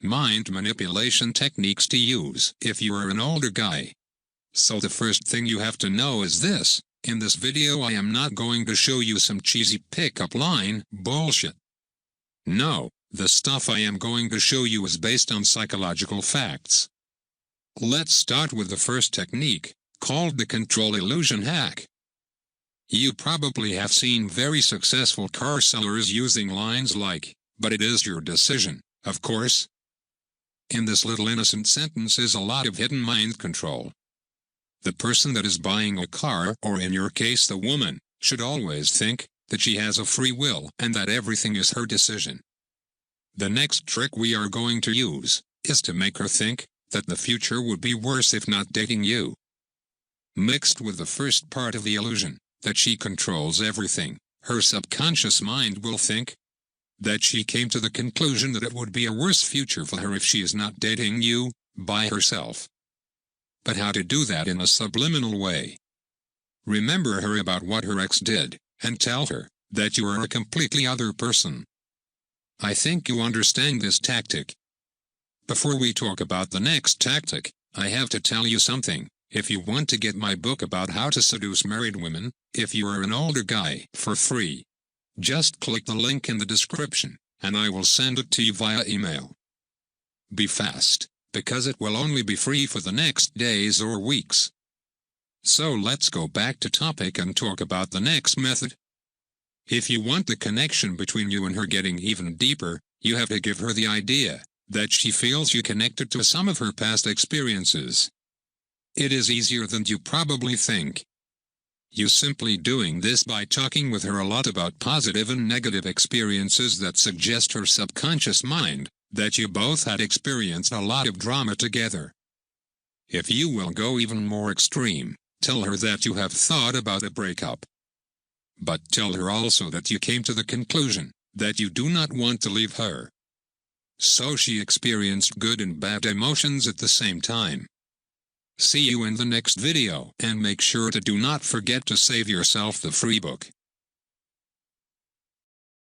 mind manipulation techniques to use if you are an older guy. So the first thing you have to know is this: in this video I am not going to show you some cheesy pickup line bullshit. No, the stuff I am going to show you is based on psychological facts. Let's start with the first technique, called the control illusion hack. You probably have seen very successful car sellers using lines like, "But it is your decision, of course." In this little innocent sentence is a lot of hidden mind control. The person that is buying a car, or in your case the woman, should always think that she has a free will and that everything is her decision. The next trick we are going to use is to make her think that the future would be worse if not dating you. Mixed with the first part of the illusion, that she controls everything, her subconscious mind will think that she came to the conclusion that it would be a worse future for her if she is not dating you, by herself. But how to do that in a subliminal way? Remember her about what her ex did, and tell her that you are a completely other person. I think you understand this tactic. Before we talk about the next tactic, I have to tell you something. If you want to get my book about how to seduce married women, if you are an older guy, for free, just click the link in the description, and I will send it to you via email. Be fast, because it will only be free for the next days or weeks. So let's go back to topic and talk about the next method. If you want the connection between you and her getting even deeper, you have to give her the idea that she feels you connected to some of her past experiences. It is easier than you probably think. You simply doing this by talking with her a lot about positive and negative experiences that suggest her subconscious mind that you both had experienced a lot of drama together. If you will go even more extreme, tell her that you have thought about a breakup. But tell her also that you came to the conclusion that you do not want to leave her. So she experienced good and bad emotions at the same time. See you in the next video, and make sure to do not forget to save yourself the free book.